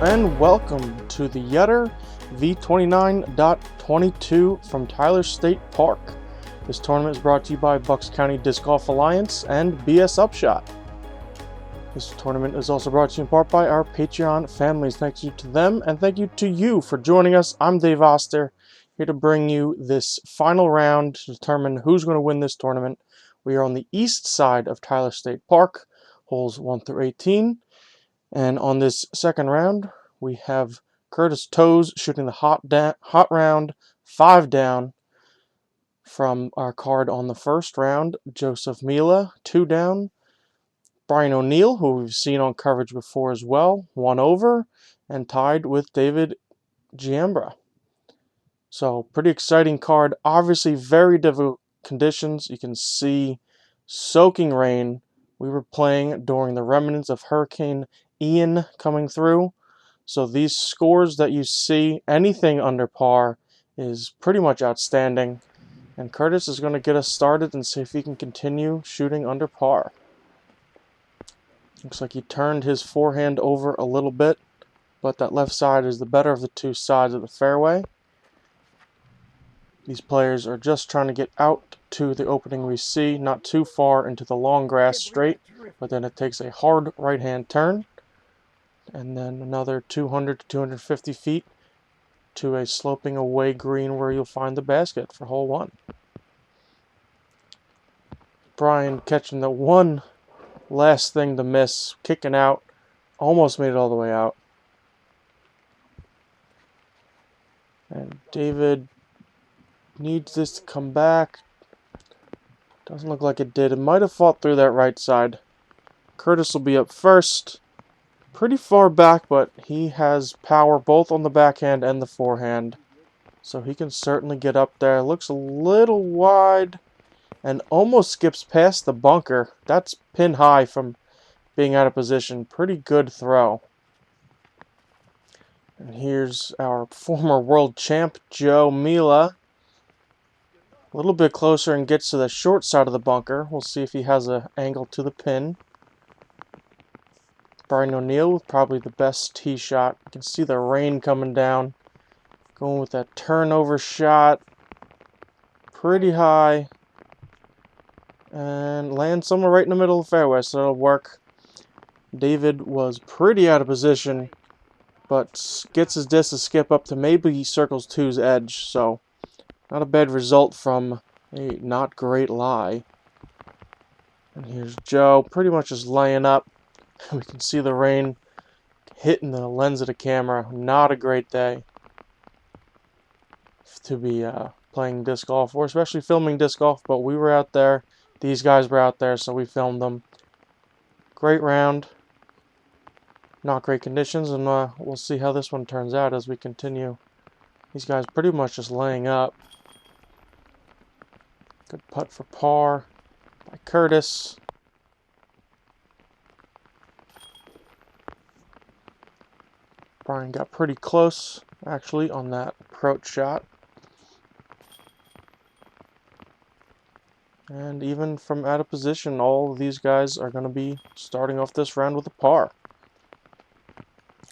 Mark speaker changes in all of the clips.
Speaker 1: and welcome to the Yetter v29.22 from Tyler State Park. This tournament is brought to you by Bucks County Disc Golf Alliance and BS Upshot. This tournament is also brought to you in part by our Patreon families. Thank you to them, and thank you to you for joining us. I'm Dave Oster, here to bring you this final round to determine who's going to win this tournament. We are on the east side of Tyler State Park, holes 1 through 18. And on this second round, we have Curtis Toews shooting the hot round, 5 down. From our card on the first round, Joseph Mela, 2 down. Brian O'Neill, who we've seen on coverage before as well, 1 over, and tied with David Giambra. So, pretty exciting card. Obviously, very difficult conditions. You can see soaking rain. We were playing during the remnants of Hurricane Ian coming through. So these scores that you see, anything under par, is pretty much outstanding. And Curtis is going to get us started and see if he can continue shooting under par. Looks like he turned his forehand over a little bit, but that left side is the better of the two sides of the fairway. These players are just trying to get out to the opening we see, not too far into the long grass straight, but then it takes a hard right-hand turn, and then another 200 to 250 feet to a sloping away green where you'll find the basket for hole 1. Brian catching the one last thing to miss, kicking out, almost made it all the way out. And David needs this to come back. Doesn't look like it did. It might have fought through that right side. Curtis will be up first. Pretty far back, but he has power both on the backhand and the forehand. So he can certainly get up there. Looks a little wide and almost skips past the bunker. That's pin high from being out of position. Pretty good throw. And here's our former world champ, Joe Mela. A little bit closer and gets to the short side of the bunker. We'll see if he has an angle to the pin. Brian O'Neill with probably the best tee shot. You can see the rain coming down. Going with that turnover shot. Pretty high. And lands somewhere right in the middle of the fairway, so it'll work. David was pretty out of position, but gets his disc to skip up to maybe he circles two's edge, so not a bad result from a not great lie. And here's Joe, pretty much just laying up. We can see the rain hitting the lens of the camera. Not a great day to be playing disc golf, or especially filming disc golf, but we were out there. These guys were out there, so we filmed them. Great round. Not great conditions, and we'll see how this one turns out as we continue. These guys pretty much just laying up. Good putt for par by Curtis. Brian got pretty close, actually, on that approach shot. And even from out of position, all of these guys are going to be starting off this round with a par.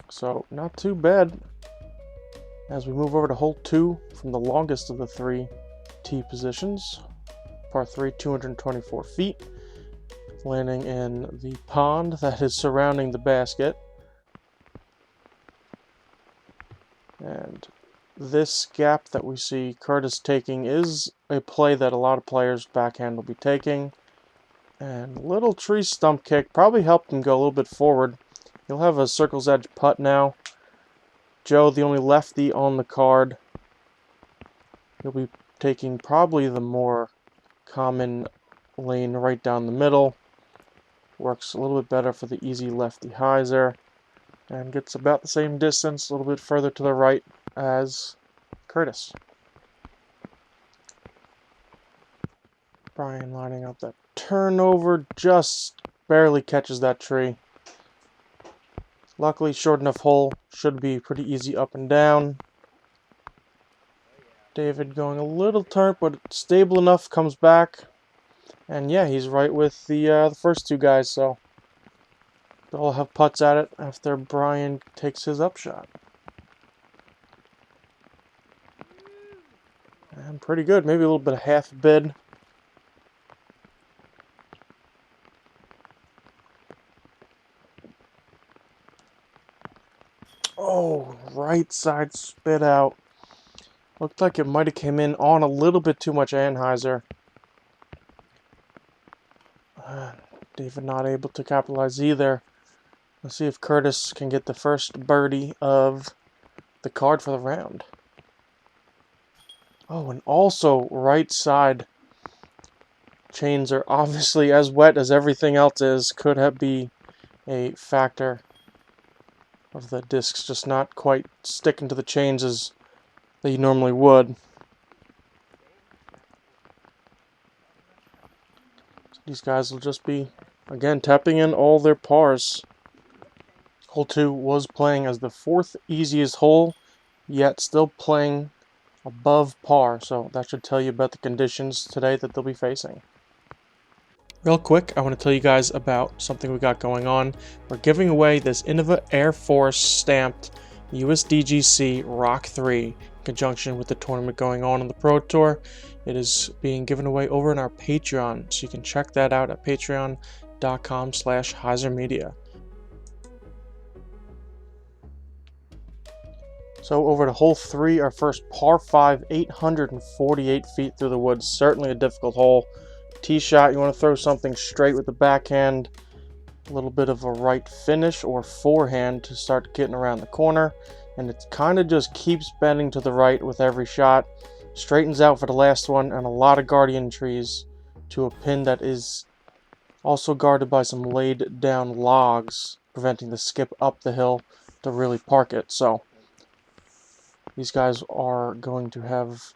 Speaker 1: So, not too bad. As we move over to hole 2 from the longest of the 3 tee positions. Par 3, 224 feet. Landing in the pond that is surrounding the basket. And this gap that we see Curtis taking is a play that a lot of players backhand will be taking. And little tree stump kick probably helped him go a little bit forward. He'll have a circle's edge putt now. Joe, the only lefty on the card. He'll be taking probably the more common lane right down the middle. Works a little bit better for the easy lefty hyzer. And gets about the same distance, a little bit further to the right as Curtis. Brian lining up that turnover, just barely catches that tree. Luckily, short enough hole, should be pretty easy up and down. David going a little turnt, but stable enough, comes back. And yeah, he's right with the first two guys, so They'll have putts at it after Brian takes his upshot. And pretty good. Maybe a little bit of half bid. Oh, right side spit out. Looked like it might have came in on a little bit too much Anheuser. David not able to capitalize either. Let's see if Curtis can get the first birdie of the card for the round. Oh, and also right side chains are obviously as wet as everything else is. Could be a factor of the discs just not quite sticking to the chains as they normally would. So these guys will just be, again, tapping in all their pars. Hole 2 was playing as the fourth easiest hole, yet still playing above par, so that should tell you about the conditions today that they'll be facing. Real quick, I want to tell you guys about something we got going on. We're giving away this Innova Air Force stamped USDGC Rock 3 in conjunction with the tournament going on the Pro Tour. It is being given away over on our Patreon, so you can check that out at patreon.com/HyzerMedia. So over to hole 3, our first par 5, 848 feet through the woods. Certainly a difficult hole. Tee shot, you want to throw something straight with the backhand. A little bit of a right finish or forehand to start getting around the corner. And it kind of just keeps bending to the right with every shot. Straightens out for the last one, and a lot of guardian trees to a pin that is also guarded by some laid down logs, preventing the skip up the hill to really park it. So these guys are going to have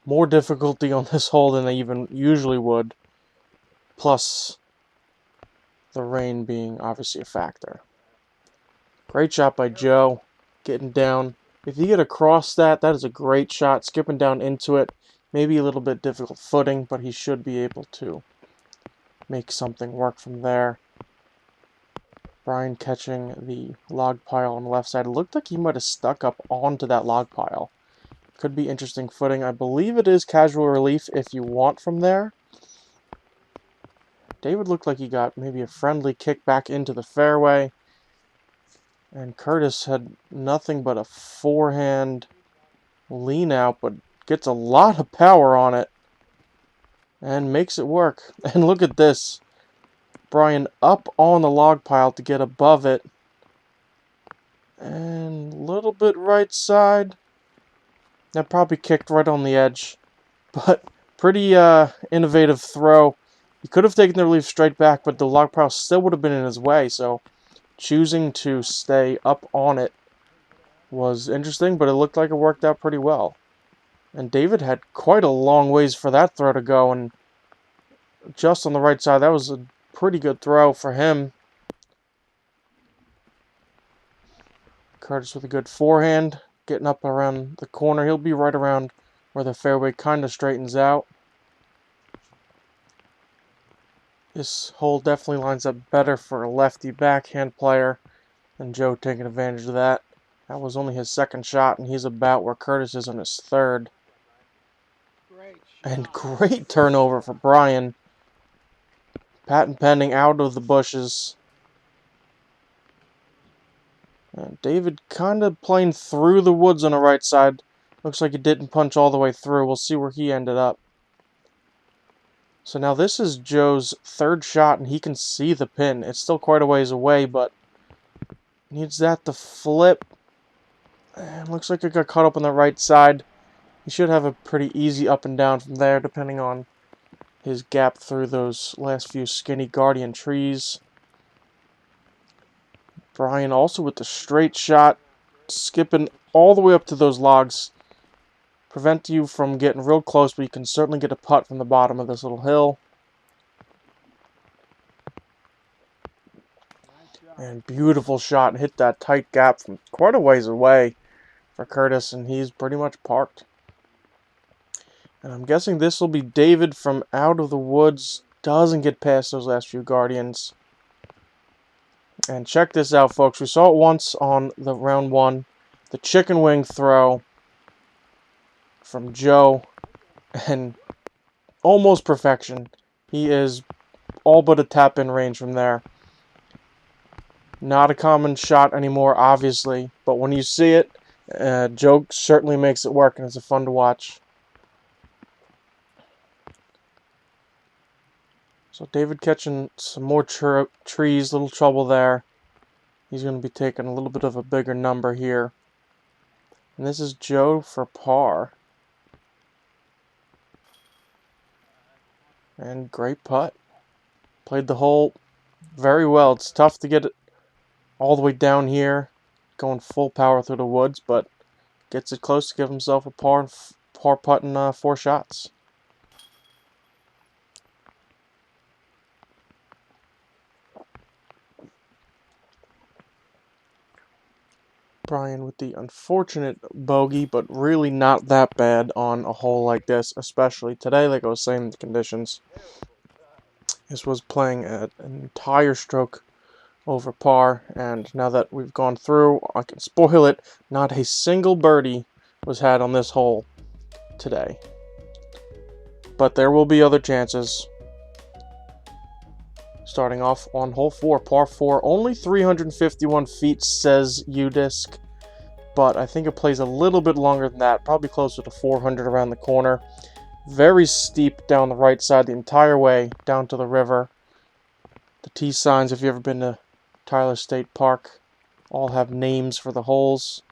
Speaker 1: more difficulty on this hole than they even usually would, plus the rain being obviously a factor. Great shot by Joe, getting down. If you get across that, that is a great shot, skipping down into it. Maybe a little bit difficult footing, but he should be able to make something work from there. Brian catching the log pile on the left side. It looked like he might have stuck up onto that log pile. Could be interesting footing. I believe it is casual relief if you want from there. David looked like he got maybe a friendly kick back into the fairway. And Curtis had nothing but a forehand lean out, but gets a lot of power on it and makes it work. And look at this. Brian up on the log pile to get above it. And a little bit right side. That probably kicked right on the edge. But pretty innovative throw. He could have taken the relief straight back, but the log pile still would have been in his way. So choosing to stay up on it was interesting, but it looked like it worked out pretty well. And David had quite a long ways for that throw to go, and just on the right side, that was a pretty good throw for him. Curtis with a good forehand, getting up around the corner. He'll be right around where the fairway kind of straightens out. This hole definitely lines up better for a lefty backhand player, and Joe taking advantage of that. That was only his second shot, and he's about where Curtis is on his third. And great turnover for Brian. Patent pending out of the bushes. And David kind of playing through the woods on the right side. Looks like he didn't punch all the way through. We'll see where he ended up. So now this is Joe's third shot, and he can see the pin. It's still quite a ways away, but needs that to flip. And looks like it got caught up on the right side. He should have a pretty easy up and down from there, depending on his gap through those last few skinny guardian trees. Brian also with the straight shot, skipping all the way up to those logs. Prevent you from getting real close, but you can certainly get a putt from the bottom of this little hill. And beautiful shot, hit that tight gap from quite a ways away for Curtis, and he's pretty much parked. And I'm guessing this will be David from out of the woods. Doesn't get past those last few guardians. And check this out, folks. We saw it once on the round one. The chicken wing throw from Joe. And almost perfection. He is all but a tap-in range from there. Not a common shot anymore, obviously. But when you see it, Joe certainly makes it work, and it's fun to watch. So David catching some more trees, little trouble there. He's going to be taking a little bit of a bigger number here. And this is Joe for par. And great putt. Played the hole very well. It's tough to get it all the way down here, going full power through the woods, but gets it close to give himself a par putt in 4 shots. Brian with the unfortunate bogey, but really not that bad on a hole like this, especially today, like I was saying, the conditions. This was playing an entire stroke over par, and now that we've gone through, I can spoil it, not a single birdie was had on this hole today. But there will be other chances. Starting off on hole 4, par 4, only 351 feet, says UDisc, but I think it plays a little bit longer than that, probably closer to 400 around the corner. Very steep down the right side the entire way down to the river. The T signs, if you've ever been to Tyler State Park, all have names for the holes.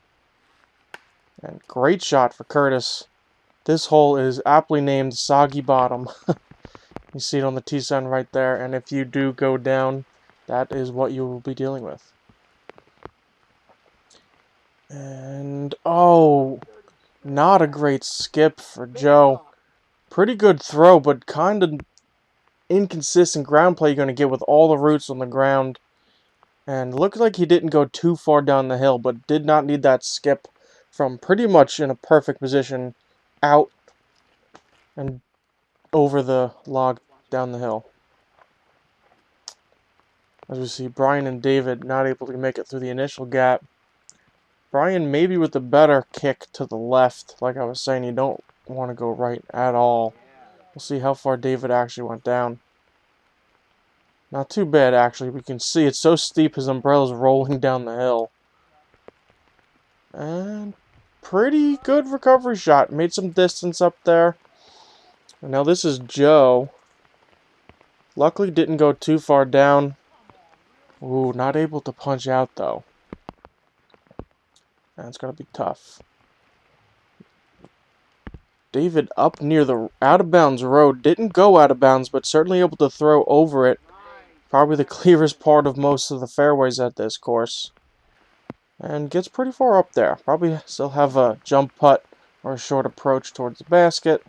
Speaker 1: And great shot for Curtis. This hole is aptly named Soggy Bottom. You see it on the T sign right there, and if you do go down, that is what you will be dealing with. And, oh, not a great skip for Joe. Pretty good throw, but kind of inconsistent ground play you're going to get with all the roots on the ground. And looked like he didn't go too far down the hill, but did not need that skip from pretty much in a perfect position out and over the log down the hill. As we see, Brian and David not able to make it through the initial gap. Brian maybe with the better kick to the left. Like I was saying, you don't want to go right at all. We'll see how far David actually went down. Not too bad, actually. We can see it's so steep his umbrella's rolling down the hill. And pretty good recovery shot. Made some distance up there. And now this is Joe. Luckily didn't go too far down. Ooh, not able to punch out though. That's gonna be tough. David up near the out of bounds road. Didn't go out of bounds, but certainly able to throw over it. Probably the clearest part of most of the fairways at this course. And gets pretty far up there. Probably still have a jump putt or a short approach towards the basket.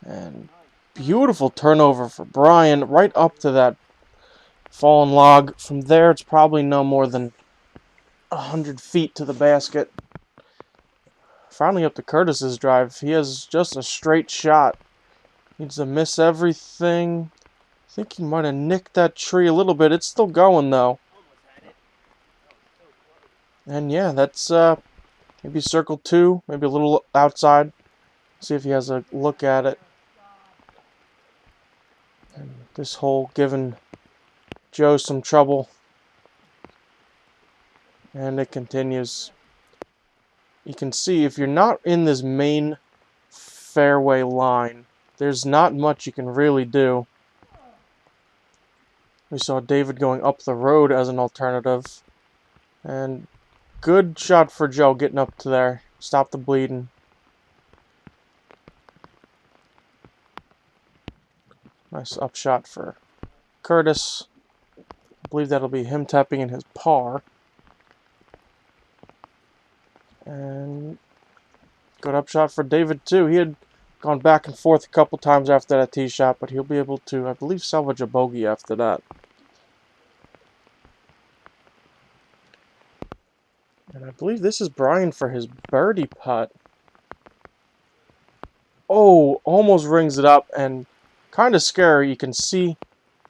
Speaker 1: And beautiful turnover for Brian, right up to that fallen log. From there, it's probably no more than 100 feet to the basket. Finally up to Curtis's drive. He has just a straight shot. Needs to miss everything. I think he might have nicked that tree a little bit. It's still going, though. And yeah, that's maybe circle 2, maybe a little outside. See if he has a look at it. And this hole giving Joe some trouble. And it continues. You can see if you're not in this main fairway line, there's not much you can really do. We saw David going up the road as an alternative. And good shot for Joe getting up to there. Stop the bleeding. Nice upshot for Curtis. I believe that'll be him tapping in his par. And good upshot for David too. He had gone back and forth a couple times after that tee shot, but he'll be able to, I believe, salvage a bogey after that. And I believe this is Brian for his birdie putt. Oh, almost rings it up, and kind of scary. You can see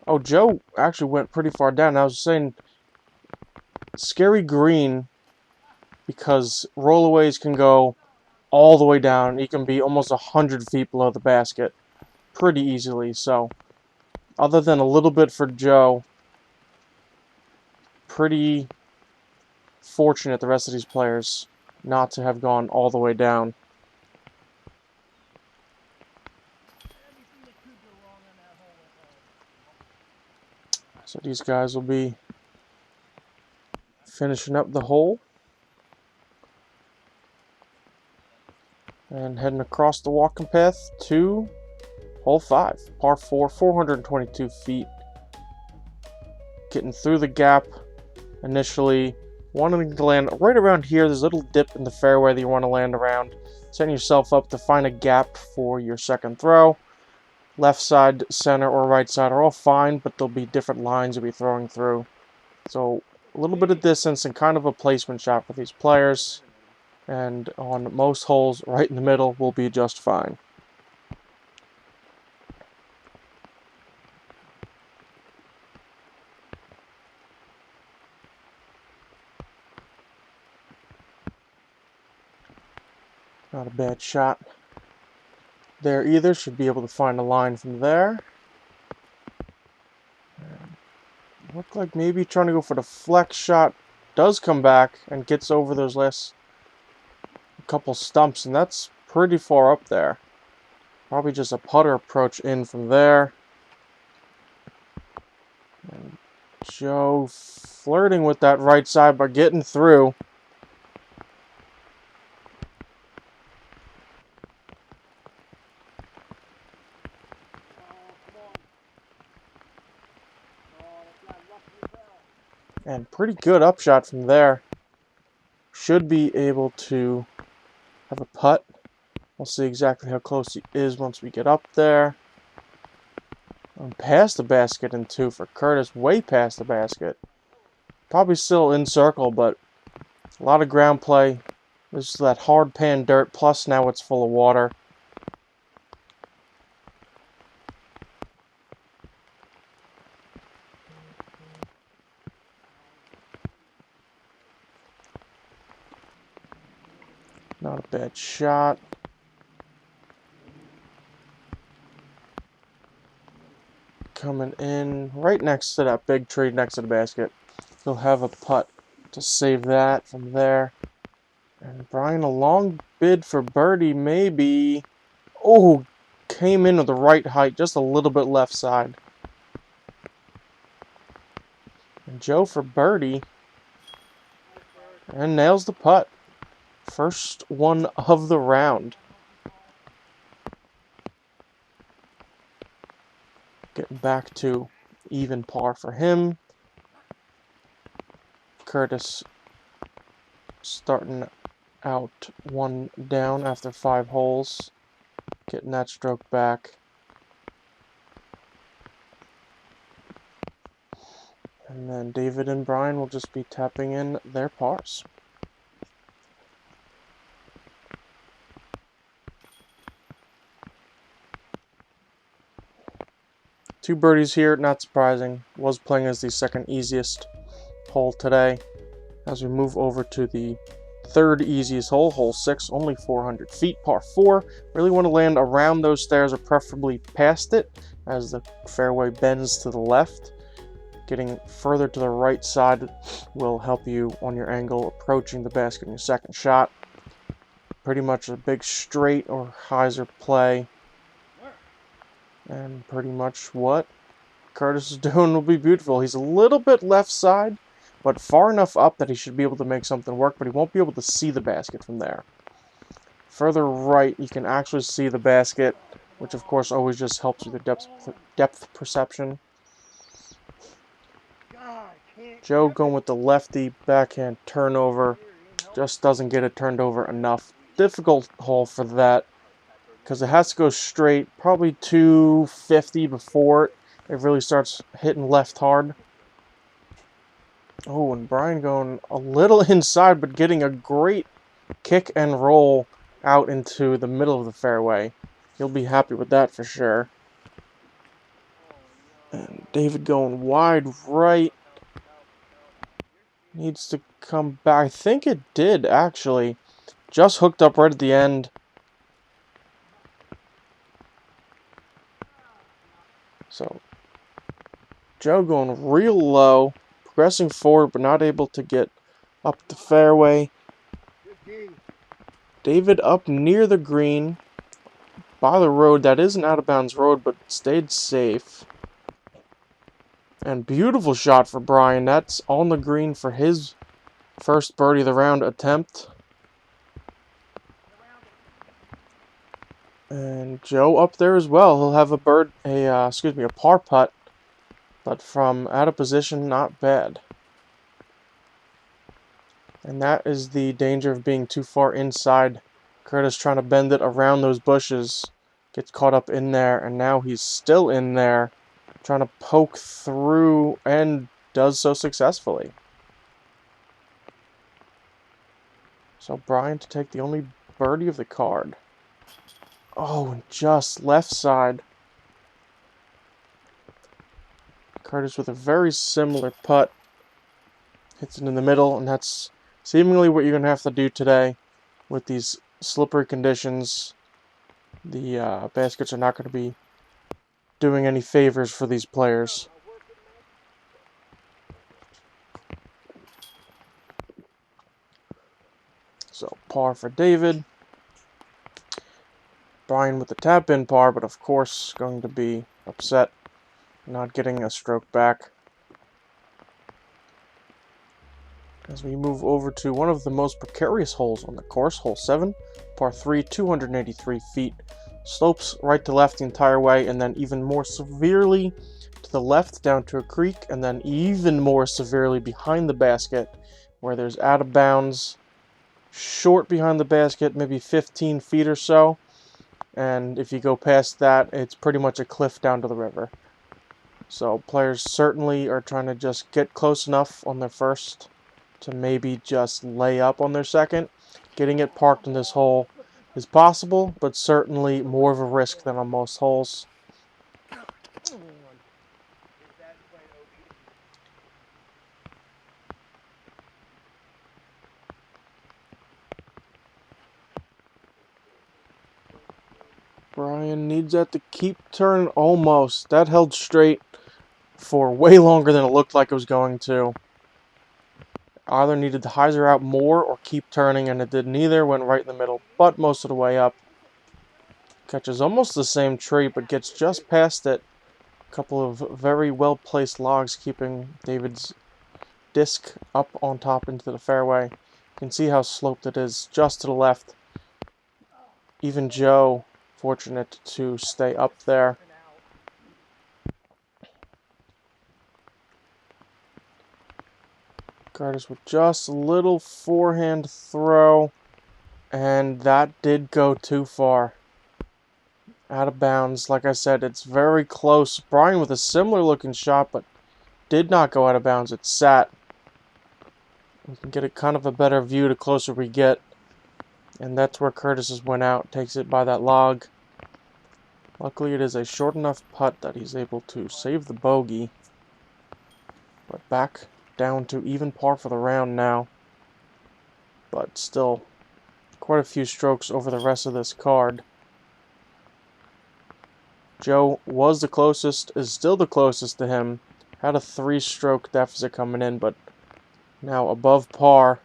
Speaker 1: Oh, Joe actually went pretty far down. I was saying scary green because rollaways can go all the way down. You can be almost 100 feet below the basket pretty easily. So, other than a little bit for Joe, pretty fortunate the rest of these players not to have gone all the way down. So these guys will be finishing up the hole and heading across the walking path to hole 5, par 4, 422 feet. Getting through the gap initially, wanting to land right around here. There's a little dip in the fairway that you want to land around. Setting yourself up to find a gap for your second throw. Left side, center, or right side are all fine, but there'll be different lines you'll be throwing through. So a little bit of distance and kind of a placement shot for these players. And on most holes, right in the middle will be just fine. Not a bad shot there either. Should be able to find a line from there. Look like maybe trying to go for the flex shot. Does come back and gets over those last couple stumps, and that's pretty far up there. Probably just a putter approach in from there. And Joe flirting with that right side by getting through. And pretty good upshot from there. Should be able to have a putt. We'll see exactly how close he is once we get up there. And past the basket in 2 for Curtis. Way past the basket. Probably still in circle, but a lot of ground play. This is that hard pan dirt, plus now it's full of water. Not a bad shot. Coming in right next to that big tree next to the basket. He'll have a putt to save that from there. And Brian, a long bid for birdie, maybe. Oh, came in with the right height, just a little bit left side. And Joe for birdie. And nails the putt. First one of the round. Getting back to even par for him. Curtis starting out 1 down after 5 holes. Getting that stroke back. And then David and Brian will just be tapping in their pars. Two birdies here, not surprising. Was playing as the second easiest hole today. As we move over to the third easiest hole, hole 6, only 400 feet, par 4. Really want to land around those stairs or preferably past it as the fairway bends to the left. Getting further to the right side will help you on your angle approaching the basket in your second shot. Pretty much a big straight or hyzer play. And pretty much what Curtis is doing will be beautiful. He's a little bit left side, but far enough up that he should be able to make something work, but he won't be able to see the basket from there. Further right, you can actually see the basket, which of course always just helps with the depth perception. Joe going with the lefty backhand turnover. Just doesn't get it turned over enough. Difficult hole for that because it has to go straight, probably 250 before it really starts hitting left hard. Oh, and Brian going a little inside, but getting a great kick and roll out into the middle of the fairway. He'll be happy with that for sure. And David going wide right. Needs to come back. I think it did, actually. Just hooked up right at the end. So, Joe going real low. Progressing forward, but not able to get up the fairway. David up near the green. By the road. That is an out-of-bounds road, but stayed safe. And beautiful shot for Brian. That's on the green for his first birdie of the round attempt. And Joe up there as well. He'll have a par putt, but from out of position, not bad. And that is the danger of being too far inside. Curtis trying to bend it around those bushes, gets caught up in there, and now he's still in there, trying to poke through, and does so successfully. So Brian to take the only birdie of the card. Oh, just left side. Curtis with a very similar putt. Hits it in the middle, and that's seemingly what you're going to have to do today with these slippery conditions. The baskets are not going to be doing any favors for these players. So, par for David. Brian with the tap-in par, but of course going to be upset not getting a stroke back. As we move over to one of the most precarious holes on the course, hole 7, par 3, 283 feet. Slopes right to left the entire way, and then even more severely to the left down to a creek, and then even more severely behind the basket, where there's out of bounds, short behind the basket, maybe 15 feet or so. And if you go past that, it's pretty much a cliff down to the river. So players certainly are trying to just get close enough on their first to maybe just lay up on their second. Getting it parked in this hole is possible, but certainly more of a risk than on most holes. Brian needs that to keep turning. Almost. That held straight for way longer than it looked like it was going to. Either needed to hyzer out more or keep turning, and it did neither. Went right in the middle, but most of the way up. Catches almost the same tree, but gets just past it. A couple of very well-placed logs keeping David's disc up on top into the fairway. You can see how sloped it is just to the left. Even Joe fortunate to stay up there. Curtis with just a little forehand throw, and that did go too far. Out of bounds. Like I said, it's very close. Brian with a similar looking shot, but did not go out of bounds. It sat. We can get a kind of a better view the closer we get. And that's where Curtis's went out. Takes it by that log. Luckily, it is a short enough putt that he's able to save the bogey. But back down to even par for the round now. But still, quite a few strokes over the rest of this card. Joe was the closest, is still the closest to him. Had a 3-stroke deficit coming in, but now above par.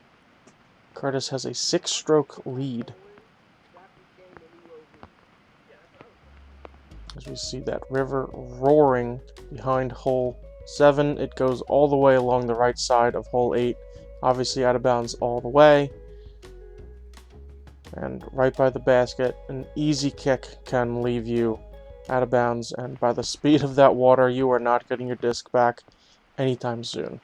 Speaker 1: Curtis has a 6-stroke lead. As we see that river roaring behind hole 7, it goes all the way along the right side of hole 8. Obviously out of bounds all the way. And right by the basket, an easy kick can leave you out of bounds, and by the speed of that water, you are not getting your disc back anytime soon.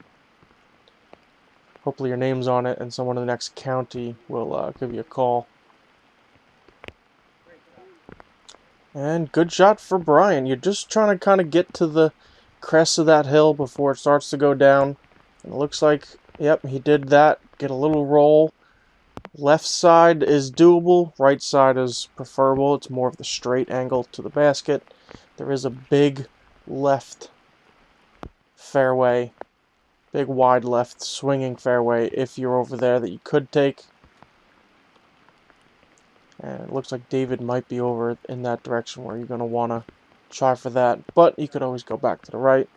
Speaker 1: Hopefully your name's on it, and someone in the next county will give you a call. And good shot for Brian. You're just trying to kind of get to the crest of that hill before it starts to go down. And it looks like, yep, he did that. Get a little roll. Left side is doable. Right side is preferable. It's more of the straight angle to the basket. There is a big left fairway. Big wide left swinging fairway if you're over there that you could take. And it looks like David might be over in that direction where you're going to want to try for that. But you could always go back to the right.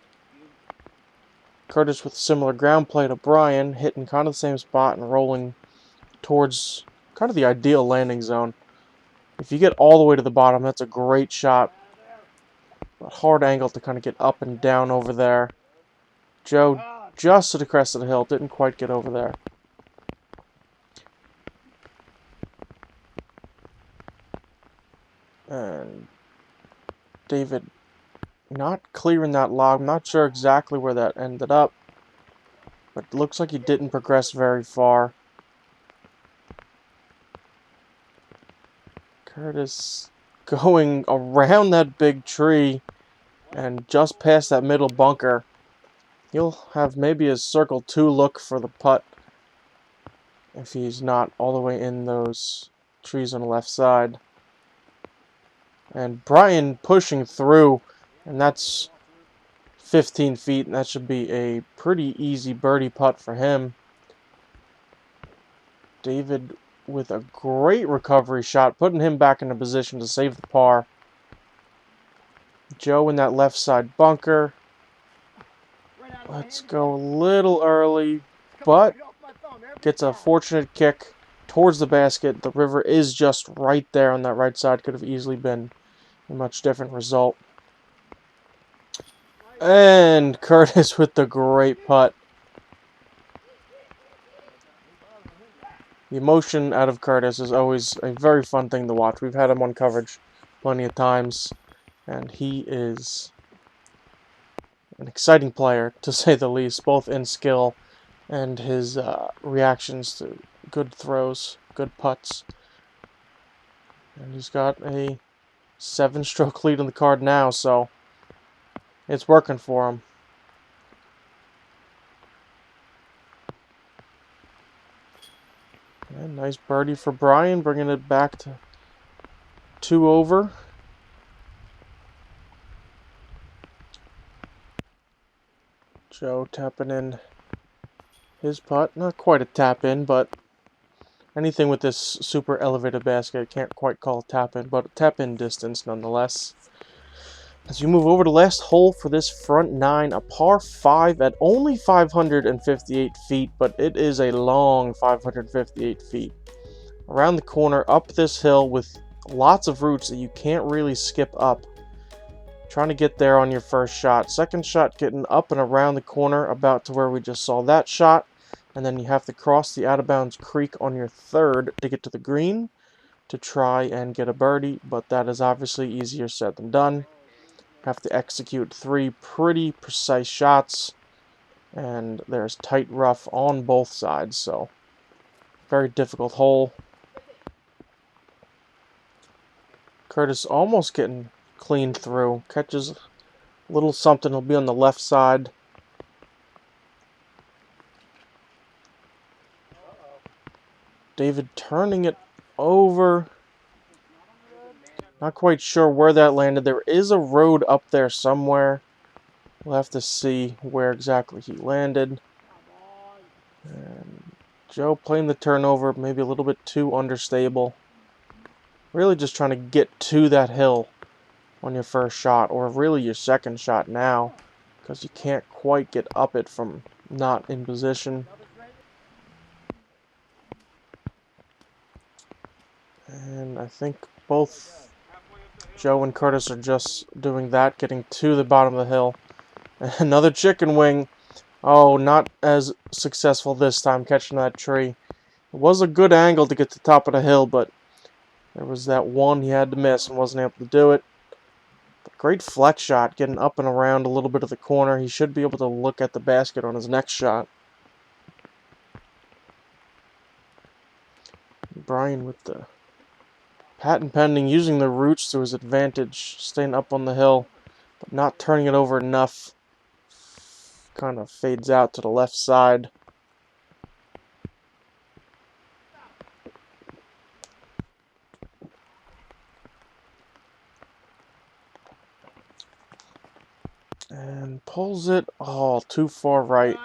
Speaker 1: Curtis with similar ground play to Brian, hitting kind of the same spot and rolling towards kind of the ideal landing zone. If you get all the way to the bottom, that's a great shot. A hard angle to kind of get up and down over there. Joe just to the crest of the hill, didn't quite get over there. And David not clearing that log. I'm not sure exactly where that ended up, but it looks like he didn't progress very far. Curtis going around that big tree and just past that middle bunker. He'll have maybe a circle 2 look for the putt if he's not all the way in those trees on the left side. And Brian pushing through, and that's 15 feet, and that should be a pretty easy birdie putt for him. David with a great recovery shot, putting him back in a position to save the par. Joe in that left side bunker. Let's go a little early, but gets a fortunate kick towards the basket. The river is just right there on that right side. Could have easily been a much different result. And Curtis with the great putt. The emotion out of Curtis is always a very fun thing to watch. We've had him on coverage plenty of times, and he is an exciting player, to say the least, both in skill and his reactions to good throws, good putts. And he's got a 7-stroke lead on the card now, so it's working for him. And nice birdie for Brian, bringing it back to 2 over. Joe tapping in his putt. Not quite a tap in, but anything with this super elevated basket, can't quite call a tap in, but a tap in distance nonetheless. As you move over to the last hole for this front 9, a par 5 at only 558 feet, but it is a long 558 feet. Around the corner, up this hill with lots of roots that you can't really skip up. Trying to get there on your first shot. Second shot getting up and around the corner, about to where we just saw that shot. And then you have to cross the out-of-bounds creek on your third to get to the green to try and get a birdie, but that is obviously easier said than done. Have to execute 3 pretty precise shots, and there's tight rough on both sides, so very difficult hole. Curtis almost getting clean through. Catches a little something. He'll be on the left side. David turning it over. Not quite sure where that landed. There is a road up there somewhere. We'll have to see where exactly he landed. And Joe playing the turnover, maybe a little bit too understable. Really just trying to get to that hill on your first shot, or really your second shot now, because you can't quite get up it from not in position. And I think both Joe and Curtis are just doing that, getting to the bottom of the hill. And another chicken wing. Oh, not as successful this time, catching that tree. It was a good angle to get to the top of the hill, but there was that one he had to miss and wasn't able to do it. But great flex shot, getting up and around a little bit of the corner. He should be able to look at the basket on his next shot. Brian with the patent pending, using the roots to his advantage, staying up on the hill, but not turning it over enough. Kind of fades out to the left side. And pulls it, too far right.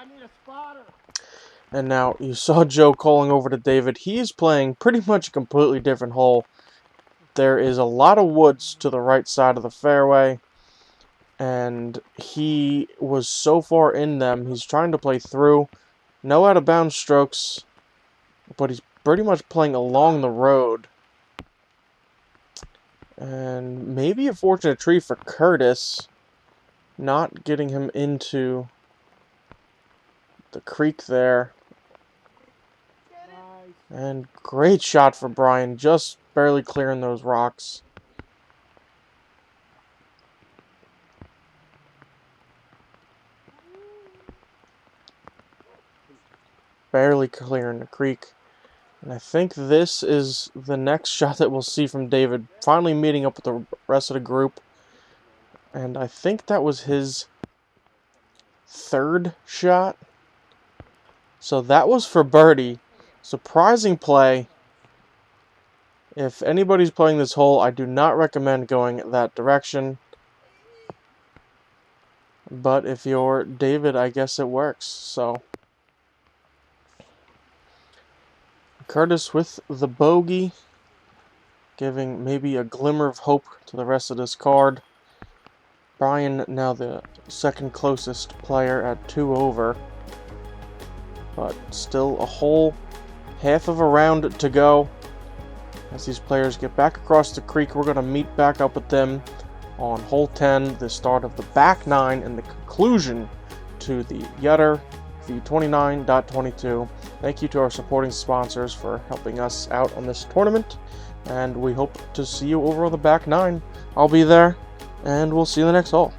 Speaker 1: And now you saw Joe calling over to David. He is playing pretty much a completely different hole. There is a lot of woods to the right side of the fairway. And he was so far in them. He's trying to play through. No out of bounds strokes. But he's pretty much playing along the road. And maybe a fortunate tree for Curtis. Not getting him into the creek there. And great shot for Brian, just barely clearing those rocks. Barely clearing the creek. And I think this is the next shot that we'll see from David, finally meeting up with the rest of the group. And I think that was his third shot. So that was for birdie. Surprising play. If anybody's playing this hole, I do not recommend going that direction. But if you're David, I guess it works. So Curtis with the bogey, giving maybe a glimmer of hope to the rest of this card. Brian now the second closest player at 2 over. But still a whole half of a round to go. As these players get back across the creek, we're going to meet back up with them on hole 10, the start of the back 9 and the conclusion to the Yutter v29.22. Thank you to our supporting sponsors for helping us out on this tournament, and we hope to see you over on the back 9. I'll be there, and we'll see you in the next hole.